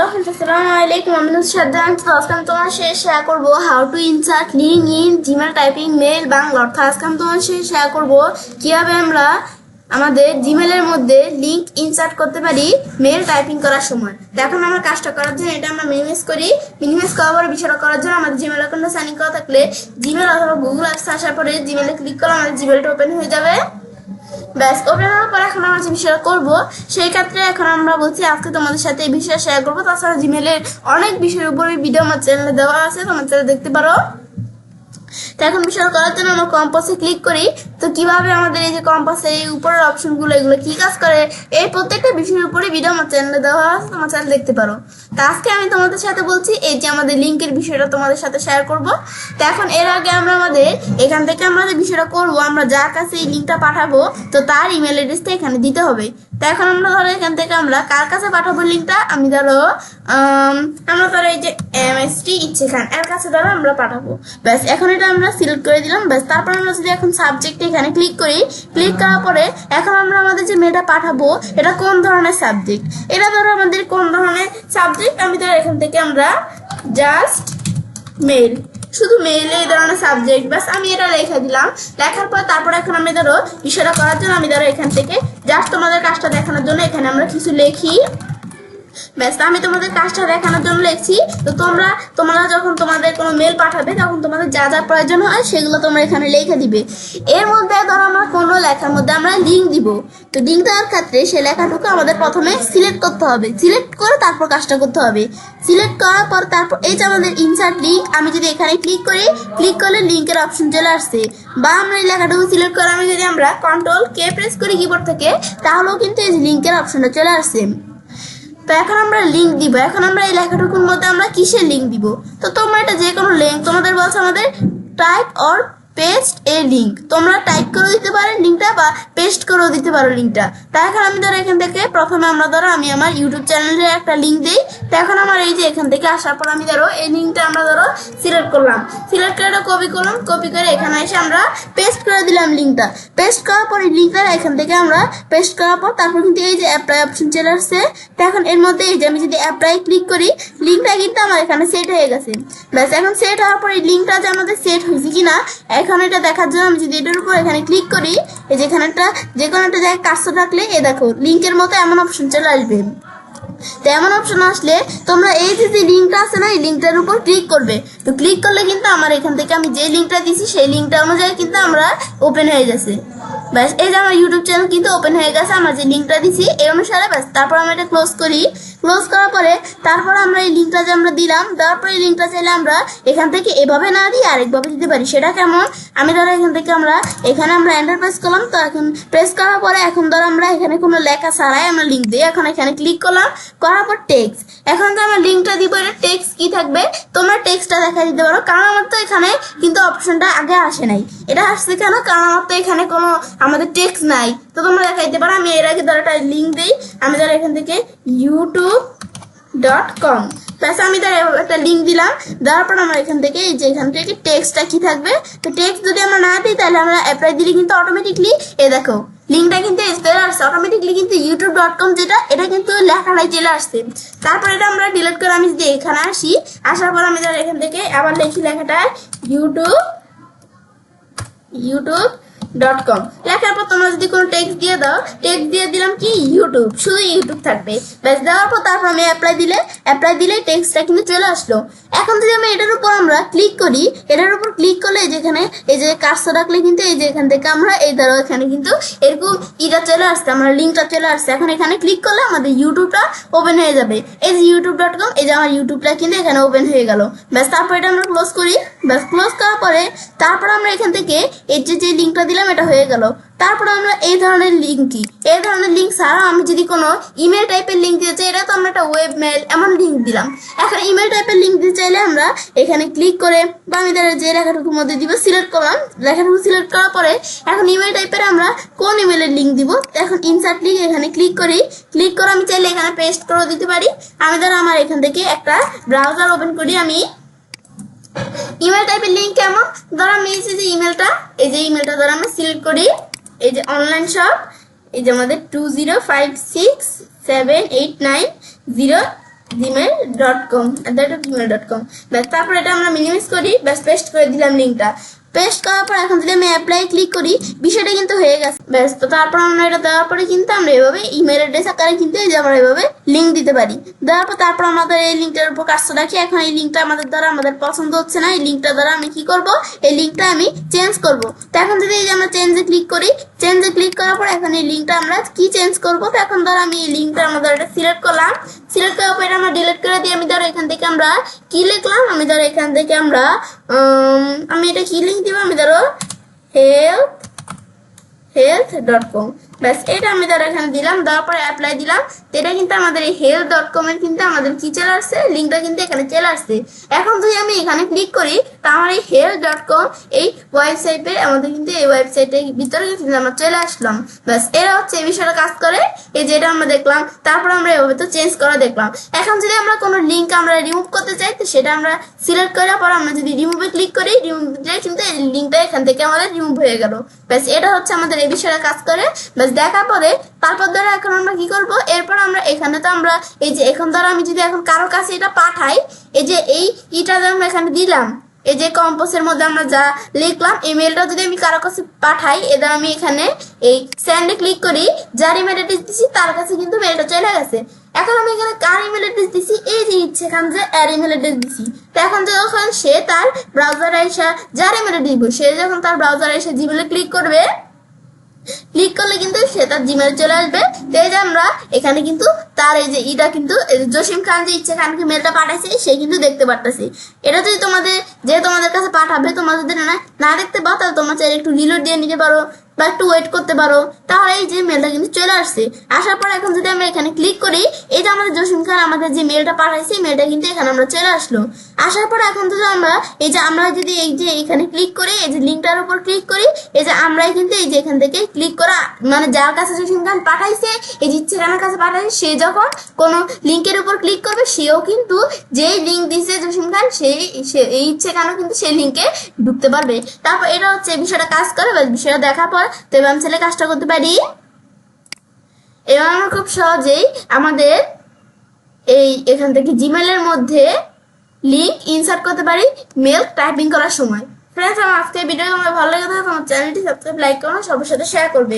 আসসালামু আলাইকুম। আমি নুসরাত। আজকে আমি তোমার সাথে শেয়ার করবো how to insert link in Gmail typing mail Bangla. অর্থাৎ আজকে আমি তোমার সাথে শেয়ার করবো কিভাবে আমরা আমাদের জিমেলের মধ্যে লিঙ্ক ইনসার্ট করতে পারি মেল টাইপিং করার সময়। এখন আমরা কাজটা করার জন্য এটা আমরা মিনিমাইজ করি। মিনিমাইজ করার পরে বিষয়টা করার জন্য আমাদের জিমেল অ্যাকাউন্টে সাইন ইন করা থাকলে জিমেল অথবা গুগল অ্যাপস আসার পরে জিমেলে ক্লিক করলে আমাদের জিমেলটা ওপেন হয়ে যাবে। ব্যাস, ওপেন হওয়ার পর এখন আমরা যে বিষয়টা করবো সেই ক্ষেত্রে এখন আমরা বলছি আজকে তোমাদের সাথে এই বিষয়ে শেয়ার করবো। তাছাড়া জিমেলের অনেক বিষয়ের উপরে ভিডিও আমার চ্যানেলে দেওয়া আছে, তোমার চ্যানেলে দেখতে পারো। তো এখন বিষয় করার জন্য আমরা কম্পাসে ক্লিক করি। তো কিভাবে আমাদের এই যে কম্পাসে এই উপরের অপশনগুলো এগুলো কি কাজ করে এই প্রত্যেকটা বিষয়ের উপরে ভিডিও আমার চ্যানেলে দেওয়া আছে, তোমার চ্যানেল দেখতে পারো। তো আজকে আমি তোমাদের সাথে বলছি এই যে আমাদের লিঙ্কের বিষয়টা তোমাদের সাথে শেয়ার করব। তো এখন এর আগে আমরা আমাদের এখান থেকে আমাদের বিষয়টা করবো, আমরা যার কাছে এই লিঙ্কটা পাঠাবো তো তার ইমেল অ্যাড্রেসটা এখানে দিতে হবে। তো এখন আমরা ধরো এখান থেকে আমরা কার কাছে পাঠাবো লিঙ্কটা, আমি ধরো আমরা ধরো এই যে MST ইচ্ছে খান এর কাছে ধরো আমরা পাঠাবো। ব্যাস, এখন এটা আমরা সিলেক্ট করে দিলাম। ব্যাস, তারপর আমরা যদি এখন সাবজেক্ট এখানে ক্লিক করি, ক্লিক করার পরে এখন আমরা আমাদের যে মেলটা পাঠাবো এটা কোন ধরনের সাবজেক্ট, এটা ধরো আমাদের কোন ধরনের সাবজেক্ট, আমি ধরো এখান থেকে আমরা জাস্ট মেল, শুধু মেল এই ধরনের সাবজেক্ট। বাস আমি এটা লিখে দিলাম। লেখার পর তারপর এখন আমি ধরো বিষয়টা করার জন্য আমি ধরো এখান থেকে জাস্ট তোমাদের কাজটা দেখানোর জন্য এখানে আমরা কিছু লিখি। ব্যাস, আমি তোমাদের কাজটা দেখানোর জন্য লিখছি। তো তোমরা যখন তোমাদের কোনো মেল পাঠাবে তখন তোমাদের যা যা প্রয়োজন হয় সেগুলো তোমরা এখানে লিখে দিবে। এর মধ্যে ধরো আমরা কোনো লেখার মধ্যে আমরা লিঙ্ক দিব। তো লিঙ্ক দেওয়ার ক্ষেত্রে সেই লেখাটুকু আমাদের প্রথমে সিলেক্ট করতে হবে। সিলেক্ট করে তারপর কাজটা করতে হবে। সিলেক্ট করার পর তারপর এই যে আমাদের ইনসার্ট লিঙ্ক, আমি যদি এখানে ক্লিক করি, ক্লিক করলে লিঙ্কের অপশন চলে আসছে। বা আমরা এই লেখাটুকু সিলেক্ট করে আমি যদি আমরা Ctrl+K প্রেস করি কিবোর্ড থেকে, তাহলেও কিন্তু এই লিঙ্কের অপশনটা চলে আসছে। তো এখন আমরা লিঙ্ক দিব। এখন আমরা এই লেখাটুকুর মধ্যে আমরা কিসের লিঙ্ক দিব, তো তোমরা এটা যে কোনো লিঙ্ক তোমাদের বলছে আমাদের type or paste a link, তোমরা টাইপ করে দিতে পারো লিঙ্কটা বা পেস্ট করেও দিতে পারো লিঙ্কটা। তো এখন আমি ধরো এখান থেকে প্রথমে আমরা ধরো আমি আমার ইউটিউব চ্যানেলের একটা লিঙ্ক দিই। তো এখন আমার এই যে এখান থেকে আসার পর আমি ধরো এই লিঙ্কটা আমরা ধরো সিলেক্ট করলাম। সিলেক্ট করে কপি করলাম, কপি করে এখানে এসে আমরা পেস্ট করে দিলাম লিঙ্কটা। পেস্ট করার পর এই লিঙ্কটা এখান থেকে আমরা পেস্ট করার পর তারপর কিন্তু এই যে অ্যাপ্লাই অপশন চলে আসছে। তো এখন এর মধ্যে এই যে আমি যদি অ্যাপ্লাই ক্লিক করি, লিঙ্কটা কিন্তু আমার এখানে সেট হয়ে গেছে। ব্যাস, এখন সেট হওয়ার পর এই লিঙ্কটা যে আমাদের সেট হয়েছে কিনা এখন এটা দেখার জন্য আমি যদি এটার উপর এখানে ক্লিক করি, এই যেখানে একটা যে কোনো একটা জায়গায় কাজটা থাকলে এ দেখো লিঙ্কের মতো এমন অপশন চলে আসবে। তো এমন অপশন আসলে তোমরা এই যে লিঙ্কটা আছে না এই লিঙ্কটার উপর ক্লিক করবে। তো ক্লিক করলে কিন্তু আমার এখান থেকে আমি যে লিঙ্কটা দিছি সেই লিঙ্কটা অনুযায়ী কিন্তু আমরা ওপেন হয়ে গেছে। ব্যাস, এই যে আমার ইউটিউব চ্যানেল কিন্তু ওপেন হয়ে গেছে আমরা যে লিঙ্কটা দিছি এই অনুসারে। ব্যাস, তারপর আমরা এটা ক্লোজ করি। ক্লোজ করার পরে তারপর আমরা এই লিঙ্কটা যে আমরা দিলাম, দেওয়ার পরে এই লিঙ্কটা চাইলে আমরা এখান থেকে এভাবে না দিয়ে আরেকভাবে দিতে পারি। সেটা কেমন, আমি ধরো এখান থেকে এখানে আমরা এন্টার প্রেস করলাম। তো এখন প্রেস করার পরে এখন ধরো আমরা এখানে কোনো লেখা ছাড়াই আমরা লিঙ্ক দিই। এখন এখানে ক্লিক করলাম, করার পর টেক্সট, এখন যে আমরা লিঙ্কটা দিব এটা টেক্সট কি থাকবে তোমরা টেক্সটটা দেখা দিতে পারো। কারণ আমার তো এখানে কিন্তু অপশনটা আগে আসে নাই, এটা আসছে কেন, কারণ আমার তো এখানে কোনো আমাদের টেক্সট নাই। তো তোমরা দেখা দিতে পারো। আমি এর আগে ধরো একটা লিঙ্ক দিই, আমি ধরো এখান থেকে youtube.com, প্লাস আমি ধরো একটা লিঙ্ক দিলাম। দেওয়ার পর আমরা এখান থেকে এই যে এখান থেকে টেক্সটটা কি থাকবে, তো টেক্সট যদি আমরা না দিই তাহলে আমরা অ্যাপ্লাই দিলে কিন্তু অটোমেটিকলি এ দেখো লিঙ্কটা কিন্তু চলে আসছে অটোমেটিকলি, কিন্তু youtube.com যেটা এটা কিন্তু লেখাটাই চলে আসছে। তারপর এটা আমরা ডিলিট করে আমি যদি এখানে আসি, আসার পর আমি ধরো এখান থেকে আবার লিখি লেখাটা youtube.com। লেখার পর তোমরা যদি কোনো টেক্সট দিয়ে দাও, টেক্সট দিয়ে দিলাম কি ইউটিউব, শুধু ইউটিউব থাকবে। ব্যাস, দেওয়ার পর তারপর আমি অ্যাপ্লাই দিলে টেক্সটটা কিন্তু চলে আসলো। এখন যদি আমি এটার উপর আমরা ক্লিক করি, এটার উপর ক্লিক করলে যেখানে এই যে কাজটা রাখলে কিন্তু এই যে এখান থেকে আমরা এই ধরো এখানে কিন্তু এরকম এটা চলে আসছে, আমার লিঙ্কটা চলে আসছে। এখন এখানে ক্লিক করলে আমাদের ইউটিউবটা ওপেন হয়ে যাবে। এই যে youtube.com, এই যে আমার ইউটিউবটা কিন্তু এখানে ওপেন হয়ে গেল। ব্যাস, তারপর এটা আমরা ক্লোজ করি। ব্যাস, ক্লোজ করার পরে তারপর আমরা এখান থেকে এই যে লিঙ্কটা দিলাম এটা হয়ে গেল। তারপর আমরা এই ধরনের লিঙ্ক ছাড়া আমি যদি কোনো ইমেল টাইপের লিঙ্ক দিতে চাই, এটা তো আমরা একটা ওয়েব মেল এমন লিঙ্ক দিলাম। এখন ইমেল টাইপের লিঙ্ক দিতে চাইলে আমরা এখানে ক্লিক করে বা আমি যে লেখাটুকুর মধ্যে দিব সিলেক্ট করলাম। লেখাটুকু সিলেক্ট করার পরে এখন ইমেল টাইপের আমরা কোন ইমেলের লিঙ্ক দিব, এখন ইনসার্ট লিঙ্ক এখানে ক্লিক করি। ক্লিক করে আমি চাইলে এখানে পেস্ট করে দিতে পারি। আমি ধরো আমার এখান থেকে একটা ব্রাউজার ওপেন করি, আমি ইমেল টাইপের লিঙ্ক কেমন, ধরো আমি এই যে ইমেলটা ধরো আমরা সিলেক্ট করি। এই যে অনলাইন শপ, এই যে আমাদের 20567890 gmail.com ব্যাস তারপর এটা আমরা মিনিমাইজ করি, ব্যাস পেস্ট করে দিলাম লিঙ্কটা। পেস্ট করার পর এখন যদি আমি অ্যাপ্লাই ক্লিক করি, বিষয়টা কিন্তু হয়ে গেছে। ব্যাস তো তারপর আমরা এটা দেওয়ার পরে কিন্তু আমরা এভাবে ইমেল অ্যাড্রেস আকারে কিন্তু এই যে আমরা এভাবে লিঙ্ক দিতে পারি। দেওয়ার পর তারপর আমাদের এই লিঙ্কটার উপর কাজটা রাখি। এখন এই লিঙ্কটা আমাদের দ্বারা আমাদের পছন্দ হচ্ছে না, এই লিঙ্কটা দ্বারা আমি কি করব, এই লিঙ্কটা আমি চেঞ্জ করব। তো এখন যদি এই যে আমরা চেঞ্জে ক্লিক করি, চেঞ্জে ক্লিক করার পর এখন এই লিঙ্কটা আমরা কি চেঞ্জ করব। তো এখন ধরো আমি এই লিঙ্কটা আমাদের এটা সিলেক্ট করলাম, সিলেক্ট করার পর এটা আমরা ডিলিট করে দিই। আমি ধরো এখান থেকে আমরা কি লিখলাম, আমি ধরো এখান থেকে আমরা আমি এটা কি লিঙ্ক দিব, আমি ধরো health.com ব্যাস এটা আমি ধরো এখানে দিলাম, দেওয়ার পরে অ্যাপ্লাই দিলাম। তো এটা কিন্তু আমাদের এই health.com এর কিন্তু আমাদের কি চলে আসছে, লিঙ্কটা কিন্তু এখানে চলে আসছে। এখন যদি আমি এখানে ক্লিক করি, তা আমার এই health.com এই ওয়েবসাইটে আমাদের কিন্তু এই ওয়েবসাইটের ভিতরে কিন্তু আমরা চলে আসলাম। ব্যাস এরা হচ্ছে এই বিষয়টা কাজ করে, এই যেটা আমরা দেখলাম। তারপর আমরা এভাবে তো চেঞ্জ করা দেখলাম। এখন যদি আমরা কোনো লিঙ্ক আমরা রিমুভ করতে চাই, তো সেটা আমরা সিলেক্ট করার পর আমরা যদি রিমুভে ক্লিক করি, রিমুভ দিলে কিন্তু এই লিঙ্কটা এখান থেকে আমাদের রিমুভ হয়ে গেল। ব্যাস এটা হচ্ছে আমাদের এই বিষয়টা কাজ করে। ব্যাস দেখার পরে তারপর ধরো এখন আমরা কি করব, এরপর আমরা এখানে তো আমরা এই যে এখন ধরো আমি যদি এখন কারো কাছে এটা পাঠাই, এই যে এইটা আমরা এখানে দিলাম, এই যে কম্পোজের মধ্যে আমরা যা লিখলাম, ইমেলটা যদি আমি কারো কাছে পাঠাই, এবার আমি এখানে এই সেন্ডে ক্লিক করি, যার ইমেল অ্যাড্রেস দিচ্ছি তার কাছে কিন্তু মেলটা চলে গেছে। এখন আমি এখানে কার ইমেল অ্যাড্রেস দিচ্ছি, এই যে ইচ্ছে এখান যে এর ইমেল অ্যাড্রেস দিচ্ছি। তো এখন যখন সে তার ব্রাউজারে এসে যার ইমেল অ্যাড্রেস দিব, সে যখন তার ব্রাউজারে এসে জিমেলে ক্লিক করবে, ক্লিক করলে কিন্তু সে তার জিমেলে চলে আসবে। তো এই যে আমরা এখানে কিন্তু তার এই যে এটা কিন্তু জসিম খান যে ইচ্ছে খানকে মেলটা পাঠাইছে সে কিন্তু দেখতে পারতেছি। এটা যদি তোমাদের কাছে পাঠাবে, তোমরা যদি না দেখতে পাও, তাহলে তোমরা চাইলে একটু রিলোড দিয়ে নিতে পারো বা একটু ওয়েট করতে পারো। তাহলে এই যে মেলটা কিন্তু চলে আসছে। আসার পর এখন যদি আমরা এখানে ক্লিক করি, এই যে আমাদের জসিম খান আমাদের যে মেলটা পাঠাইছে, মেলটা কিন্তু এখানে আমরা চলে আসলো। আসার পর এখন যদি আমরা এই যে আমরা যদি এই যে এখানে ক্লিক করি, এই যে লিঙ্কটার উপর ক্লিক করি, এই যে আমরাই কিন্তু এই যে এখান থেকে ক্লিক করা, মানে যার কাছে জসিম খান পাঠাইছে, এই যে ইচ্ছে খানের কাছে পাঠাইছে, সে যখন কোনো লিঙ্কের উপর ক্লিক করবে, সেও কিন্তু যেই লিঙ্ক দিছে জসিম খান, এই ইচ্ছে খানও কিন্তু সেই লিঙ্কে ঢুকতে পারবে। তারপর এটা হচ্ছে বিষয়টা কাজ করে। বিষয়টা দেখার পর তো এবার আমি ছেলে কাজটা করতে পারি। এবার আমরা খুব সহজেই আমাদের এই এখান থেকে জিমেলের মধ্যে লিঙ্ক ইনসার্ট করতে পারি মেল টাইপিং করার সময়। ফ্রেন্ডস, আমার আজকে ভিডিও তোমার ভালো লেগে থাকে, আমার চ্যানেলটি সাবস্ক্রাইব, লাইক করো, সবার সাথে শেয়ার করবে।